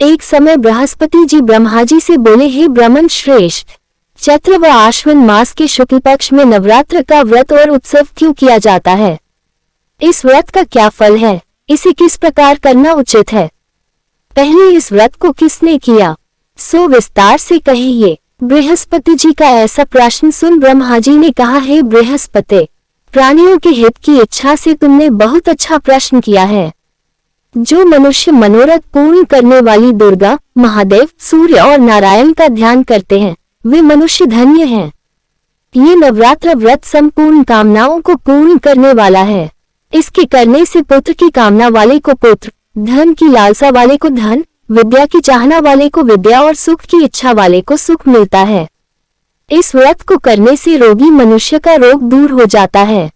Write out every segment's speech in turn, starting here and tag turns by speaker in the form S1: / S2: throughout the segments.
S1: एक समय बृहस्पति जी ब्रह्मा जी से बोले, हे ब्राह्मण श्रेष्ठ, चैत्र व आश्विन मास के शुक्ल पक्ष में नवरात्र का व्रत और उत्सव क्यों किया जाता है? इस व्रत का क्या फल है? इसे किस प्रकार करना उचित है? पहले इस व्रत को किसने किया, सो विस्तार से कहिए। बृहस्पति जी का ऐसा प्रश्न सुन ब्रह्मा जी ने कहा, हे बृहस्पति, प्राणियों के हित की इच्छा से तुमने बहुत अच्छा प्रश्न किया है। जो मनुष्य मनोरथ पूर्ण करने वाली दुर्गा, महादेव, सूर्य और नारायण का ध्यान करते हैं, वे मनुष्य धन्य हैं। ये नवरात्र व्रत संपूर्ण कामनाओं को पूर्ण करने वाला है। इसके करने से पुत्र की कामना वाले को पुत्र, धन की लालसा वाले को धन, विद्या की चाहना वाले को विद्या और सुख की इच्छा वाले को सुख मिलता है। इस व्रत को करने से रोगी मनुष्य का रोग दूर हो जाता है,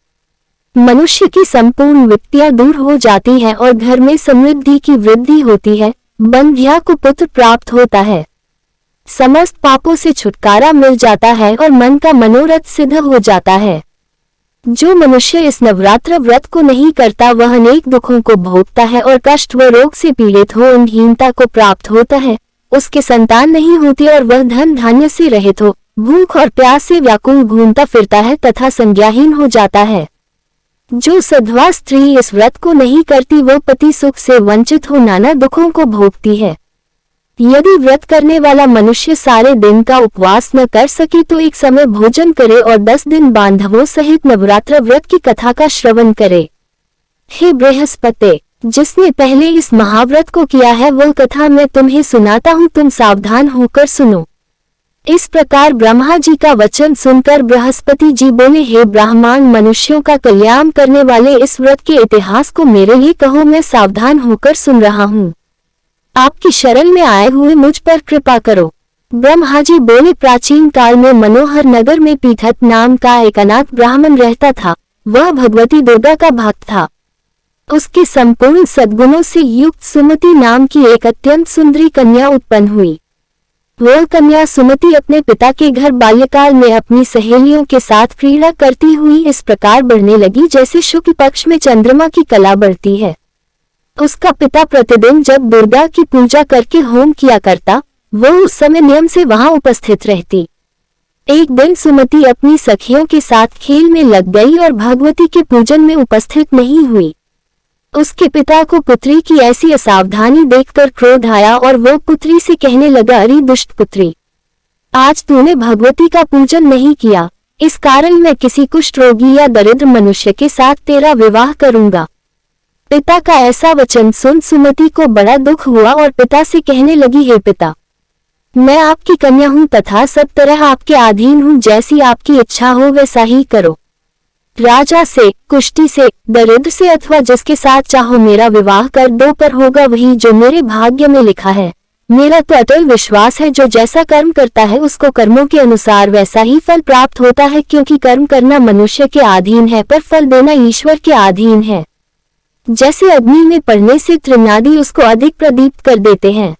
S1: मनुष्य की संपूर्ण विपत्तियां दूर हो जाती है और घर में समृद्धि की वृद्धि होती है। बंध्या को पुत्र प्राप्त होता है, समस्त पापों से छुटकारा मिल जाता है और मन का मनोरथ सिद्ध हो जाता है। जो मनुष्य इस नवरात्र व्रत को नहीं करता वह अनेक दुखों को भोगता है और कष्ट व रोग से पीड़ित हो हीनता को प्राप्त होता है। उसके संतान नहीं होती और वह धन धान्य से रहित हो भूख और प्यास से व्याकुल घूमता फिरता है तथा संज्ञाहीन हो जाता है। जो सधवा स्त्री इस व्रत को नहीं करती वह पति सुख से वंचित हो नाना दुखों को भोगती है। यदि व्रत करने वाला मनुष्य सारे दिन का उपवास न कर सके तो एक समय भोजन करे और 10 दिन बांधवों सहित नवरात्र व्रत की कथा का श्रवण करे। हे बृहस्पति, जिसने पहले इस महाव्रत को किया है वह कथा मैं तुम्हें सुनाता हूँ, तुम सावधान होकर सुनो। इस प्रकार ब्रह्मा जी का वचन सुनकर बृहस्पति जी बोले, हे ब्राह्मण, मनुष्यों का कल्याण करने वाले इस व्रत के इतिहास को मेरे लिए कहो, मैं सावधान होकर सुन रहा हूँ। आपकी शरण में आए हुए मुझ पर कृपा करो। ब्रह्मा जी बोले, प्राचीन काल में मनोहर नगर में पीठत नाम का एक अनाथ ब्राह्मण रहता था। वह भगवती दुर्गा का भक्त था। उसके संपूर्ण सद्गुणों से युक्त सुमति नाम की एक अत्यंत सुंदरी कन्या उत्पन्न हुई। वह कन्या सुमति अपने पिता के घर बाल्यकाल में अपनी सहेलियों के साथ क्रीड़ा करती हुई इस प्रकार बढ़ने लगी जैसे शुक्ल पक्ष में चंद्रमा की कला बढ़ती है। उसका पिता प्रतिदिन जब दुर्गा की पूजा करके होम किया करता, वह उस समय नियम से वहां उपस्थित रहती। एक दिन सुमति अपनी सखियों के साथ खेल में लग गई और भगवती के पूजन में उपस्थित नहीं हुई। उसके पिता को पुत्री की ऐसी असावधानी देखकर क्रोध आया और वह पुत्री से कहने लगा, अरे दुष्ट पुत्री, आज तूने भगवती का पूजन नहीं किया, इस कारण मैं किसी कुष्ठ रोगी या दरिद्र मनुष्य के साथ तेरा विवाह करूंगा। पिता का ऐसा वचन सुन सुमति को बड़ा दुख हुआ और पिता से कहने लगी, हे पिता, मैं आपकी कन्या हूँ तथा सब तरह आपके अधीन हूँ, जैसी आपकी इच्छा हो वैसा ही करो। राजा से, कुष्ठी से, दरिद्र से अथवा जिसके साथ चाहो मेरा विवाह कर दो, पर होगा वही जो मेरे भाग्य में लिखा है। मेरा तो अटल विश्वास है जो जैसा कर्म करता है उसको कर्मों के अनुसार वैसा ही फल प्राप्त होता है, क्योंकि कर्म करना मनुष्य के अधीन है पर फल देना ईश्वर के अधीन है। जैसे अग्नि में पड़ने से तृणादि उसको अधिक प्रदीप्त कर देते हैं।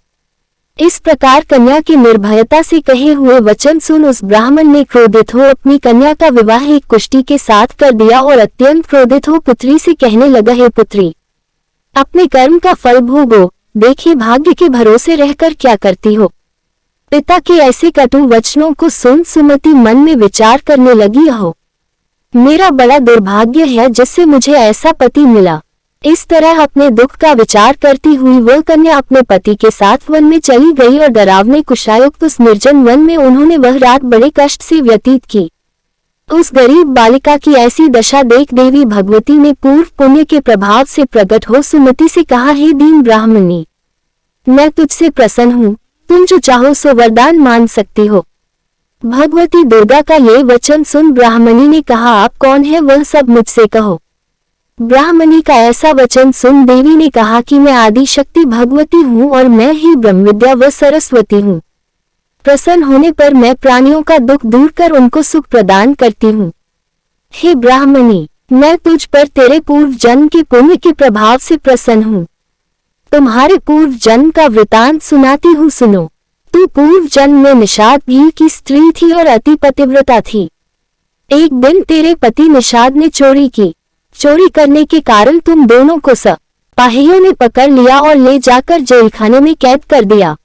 S1: इस प्रकार कन्या की निर्भयता से कहे हुए वचन सुन उस ब्राह्मण ने क्रोधित हो अपनी कन्या का विवाह एक कुष्ठी के साथ कर दिया और अत्यंत क्रोधित हो पुत्री से कहने लगा, हे पुत्री, अपने कर्म का फल भोगो, देखिए भाग्य के भरोसे रहकर क्या करती हो। पिता के ऐसे कटु वचनों को सुन सुमति मन में विचार करने लगी, हो मेरा बड़ा दुर्भाग्य है जिससे मुझे ऐसा पति मिला। इस तरह अपने दुख का विचार करती हुई वह कन्या अपने पति के साथ वन में चली गई और डरावने कुशायुक्त उस निर्जन वन में उन्होंने वह रात बड़े कष्ट से व्यतीत की। उस गरीब बालिका की ऐसी दशा देख देवी भगवती ने पूर्व पुण्य के प्रभाव से प्रकट हो सुमति से कहा, हे दीन ब्राह्मणी, मैं तुझसे प्रसन्न हूँ, तुम जो चाहो सो वरदान मांग सकती हो। भगवती दुर्गा का ये वचन सुन ब्राह्मणी ने कहा, आप कौन है वह सब मुझसे कहो। ब्राह्मणी का ऐसा वचन सुन देवी ने कहा कि मैं आदि शक्ति भगवती हूँ और मैं ही ब्रह्मविद्या व सरस्वती हूँ। प्रसन्न होने पर मैं प्राणियों का दुख दूर कर उनको सुख प्रदान करती हूँ। हे ब्राह्मणी, मैं तुझ पर तेरे पूर्व जन्म के पुण्य के प्रभाव से प्रसन्न हूँ। तुम्हारे पूर्व जन्म का वृतांत सुनाती हूँ, सुनो। तू पूर्व जन्म में निषाद भील की स्त्री थी और अति पतिव्रता थी। एक दिन तेरे पति निषाद ने चोरी की। चोरी करने के कारण तुम दोनों को सिपाहियों ने पकड़ लिया और ले जाकर जेलखाने में कैद कर दिया।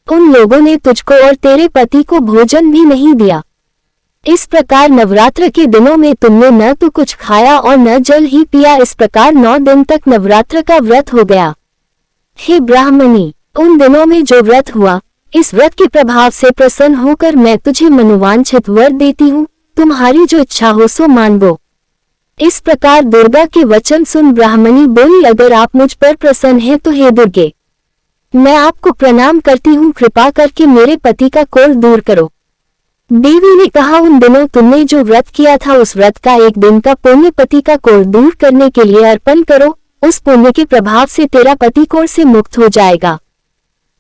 S1: उन लोगों ने तुझको और तेरे पति को भोजन भी नहीं दिया। इस प्रकार नवरात्र के दिनों में तुमने न तो कुछ खाया और न जल ही पिया। इस प्रकार 9 दिन तक नवरात्र का व्रत हो गया। हे ब्राह्मणी, उन दिनों में जो व्रत हुआ, इस व्रत के प्रभाव से प्रसन्न होकर मैं तुझे मनोवांछित वर देती हूँ। तुम्हारी जो इच्छा हो सो मांगो। इस प्रकार दुर्गा के वचन सुन ब्राह्मणी बोली, अगर आप मुझ पर प्रसन्न हैं तो हे दुर्गे, मैं आपको प्रणाम करती हूँ। कृपा करके मेरे पति का कोल दूर करो। देवी ने कहा, उन दिनों तुमने जो व्रत किया था उस व्रत का एक दिन का पुण्य पति का कोल दूर करने के लिए अर्पण करो। उस पुण्य के प्रभाव से तेरा पति कोल से मुक्त हो जाएगा।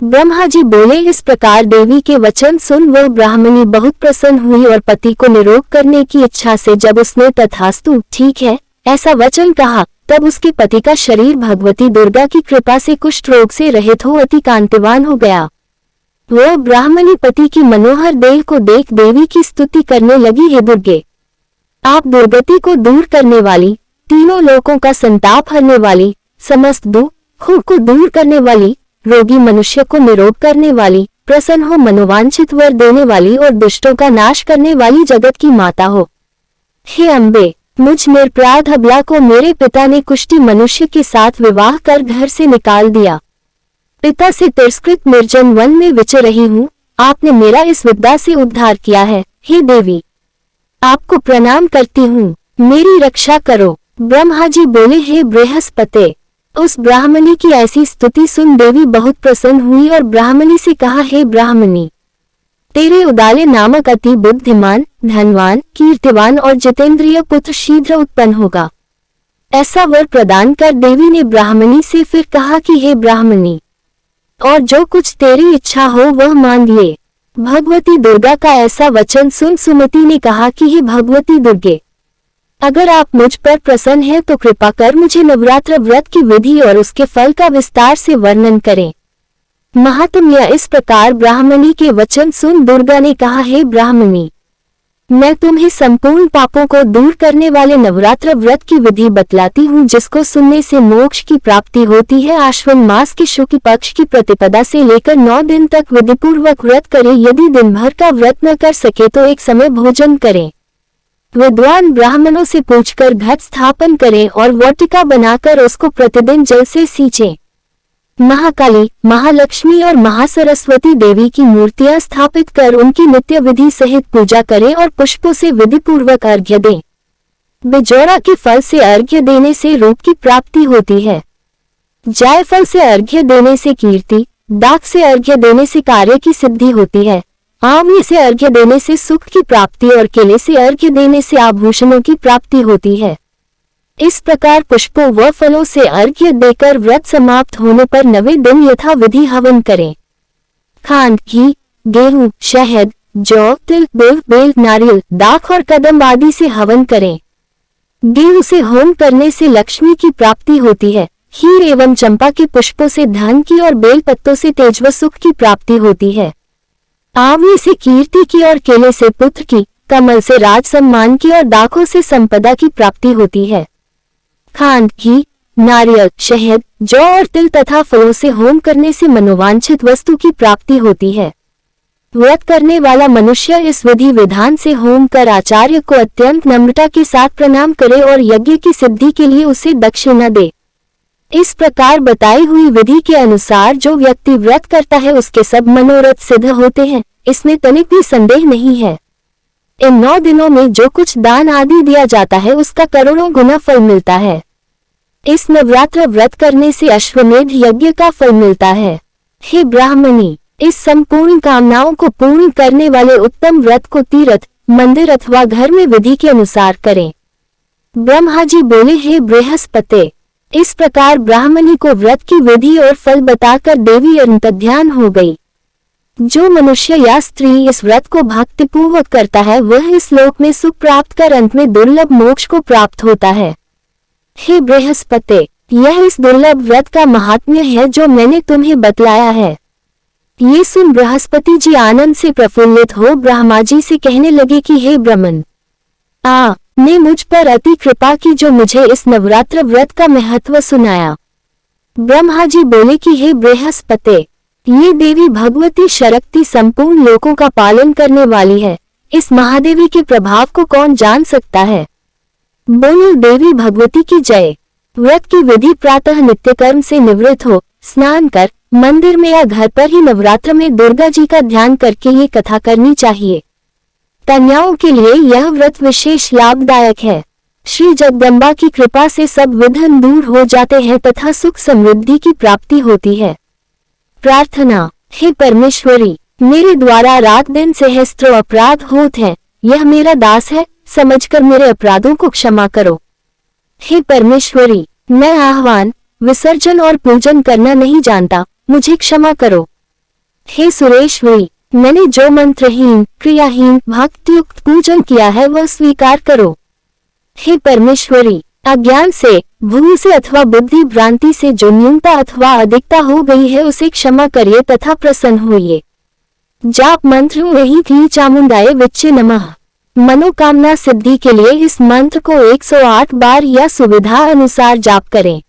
S1: ब्रह्मा जी बोले। इस प्रकार देवी के वचन सुन वह ब्राह्मणी बहुत प्रसन्न हुई और पति को निरोग करने की इच्छा से जब उसने तथास्तु ठीक है ऐसा वचन कहा, तब उसके पति का शरीर भगवती दुर्गा की कृपा से कुष्ठ रोग से रहित हो अति कांतिवान हो गया। वह ब्राह्मणी पति की मनोहर देह को देख देवी की स्तुति करने लगी, हे दुर्गे, आप दुर्गति को दूर करने वाली, तीनों लोकों का संताप हरने वाली, समस्त दुखों को दूर करने वाली, रोगी मनुष्य को निरोग करने वाली, प्रसन्न हो मनोवांछित वर देने वाली और दुष्टों का नाश करने वाली जगत की माता हो। हे अम्बे, मुझ निरपराध अबला को मेरे पिता ने कुष्ठी मनुष्य के साथ विवाह कर घर से निकाल दिया। पिता से तिरस्कृत निर्जन वन में विचर रही हूँ। आपने मेरा इस विपदा से उद्धार किया है। हे देवी, आपको प्रणाम करती हूँ, मेरी रक्षा करो। ब्रह्मा जी बोले, हे बृहस्पते, उस ब्राह्मणी की ऐसी स्तुति सुन देवी बहुत प्रसन्न हुई और ब्राह्मणी से कहा, हे ब्राह्मणी, तेरे उदाले नामक अति बुद्धिमान, धनवान, कीर्तिवान और जितेंद्रिय पुत्र शीघ्र उत्पन्न होगा। ऐसा वर प्रदान कर देवी ने ब्राह्मणी से फिर कहा कि हे ब्राह्मणी, और जो कुछ तेरी इच्छा हो वह मांग ले। भगवती दुर्गा का ऐसा वचन सुन सुमति ने कहा कि हे भगवती दुर्गे, अगर आप मुझ पर प्रसन्न हैं तो कृपा कर मुझे नवरात्र व्रत की विधि और उसके फल का विस्तार से वर्णन करें। महात्म्य। इस प्रकार ब्राह्मणी के वचन सुन दुर्गा ने कहा, हे ब्राह्मणी, मैं तुम्हें संपूर्ण पापों को दूर करने वाले नवरात्र व्रत की विधि बतलाती हूँ, जिसको सुनने से मोक्ष की प्राप्ति होती है। आश्विन मास के शुक्ल पक्ष की प्रतिपदा से लेकर 9 दिन तक विधिपूर्वक व्रत करें। यदि दिन भर का व्रत न कर सके तो एक समय भोजन करें। विद्वान ब्राह्मणों से पूछकर घट स्थापन करें और वाटिका बनाकर उसको प्रतिदिन जल से सींचें। महाकाली, महालक्ष्मी और महासरस्वती देवी की मूर्तियां स्थापित कर उनकी नित्य विधि सहित पूजा करें और पुष्पों से विधि पूर्वक अर्घ्य दें। बिजौरा के फल से अर्घ्य देने से रूप की प्राप्ति होती है। जायफल से अर्घ्य देने से कीर्ति, दाख से अर्घ्य देने से कार्य की सिद्धि होती है। आंवले से अर्घ्य देने से सुख की प्राप्ति और केले से अर्घ्य देने से आभूषणों की प्राप्ति होती है। इस प्रकार पुष्पों व फलों से अर्घ्य देकर व्रत समाप्त होने पर 9वें दिन यथा विधि हवन करें। खांड, घी, गेहूं, शहद, जौ, तिल, बेल, नारियल, दाख और कदम आदि से हवन करें। गेहूं से होम करने से लक्ष्मी की प्राप्ति होती है। हीर एवं चंपा के पुष्पों से धन की और बेल पत्तों से तेज व सुख की प्राप्ति होती है। आंवले से कीर्ति की और केले से पुत्र की, कमल से राज सम्मान की और दाखों से संपदा की प्राप्ति होती है। खांड, घी, नारियल, शहद, जौ और तिल तथा फलों से होम करने से मनोवांछित वस्तु की प्राप्ति होती है। व्रत करने वाला मनुष्य इस विधि विधान से होम कर आचार्य को अत्यंत नम्रता के साथ प्रणाम करे और यज्ञ की सिद्धि के लिए उसे दक्षिणा दे। इस प्रकार बताई हुई विधि के अनुसार जो व्यक्ति व्रत करता है उसके सब मनोरथ सिद्ध होते हैं, इसमें तनिक भी संदेह नहीं है। इन 9 दिनों में जो कुछ दान आदि दिया जाता है उसका करोड़ों गुना फल मिलता है। इस नवरात्र व्रत करने से अश्वमेध यज्ञ का फल मिलता है। हे ब्राह्मणी, इस संपूर्ण कामनाओं को पूर्ण करने वाले उत्तम व्रत को तीर्थ, मंदिर अथवा घर में विधि के अनुसार करें। ब्रह्मा जी बोले, हे बृहस्पते, इस प्रकार ब्राह्मणी को व्रत की विधि और फल बताकर देवी अंतर्ध्यान हो गई। जो मनुष्य या स्त्री इस व्रत को भक्तिपूर्वक करता है वह इस लोक में सुख प्राप्त कर अंत में दुर्लभ मोक्ष को प्राप्त होता है। हे बृहस्पते, यह इस दुर्लभ व्रत का महात्म्य है जो मैंने तुम्हें बतलाया है। ये सुन बृहस्पति जी आनंद से प्रफुल्लित हो ब्रह्मा जी से कहने लगे कि हे ब्रह्मन, ने मुझ पर अति कृपा की जो मुझे इस नवरात्र व्रत का महत्व सुनाया। ब्रह्मा जी बोले कि हे बृहस्पति, ये देवी भगवती शक्ति संपूर्ण लोकों का पालन करने वाली है, इस महादेवी के प्रभाव को कौन जान सकता है। बोलो देवी भगवती की जय। व्रत की विधि प्रातः नित्य कर्म से निवृत्त हो, स्नान कर मंदिर में या घर पर ही नवरात्र में दुर्गा जी का ध्यान करके ये कथा करनी चाहिए। कन्याओं के लिए यह व्रत विशेष लाभदायक है। श्री जगदम्बा की कृपा से सब विघ्न दूर हो जाते हैं तथा सुख समृद्धि की प्राप्ति होती है। प्रार्थना। हे परमेश्वरी, मेरे द्वारा रात दिन सहस्त्रों अपराध होते हैं, यह मेरा दास है, समझकर मेरे अपराधों को क्षमा करो। हे परमेश्वरी, मैं आह्वान, विसर्जन और पूजन करना नहीं जानता, मुझे क्षमा करो। हे सुरेश्वरी, मैंने जो मंत्रहीन, क्रियाहीन, भक्तियुक्त पूजन किया है वह स्वीकार करो। हे परमेश्वरी, अज्ञान से, भूल से अथवा बुद्धि भ्रांति से जो न्यूनता अथवा अधिकता हो गई है उसे क्षमा करिए तथा प्रसन्न होइए। जाप मंत्र वही की चामुंडाए विच्चे नमः। मनोकामना सिद्धि के लिए इस मंत्र को 108 बार या सुविधा अनुसार जाप करें।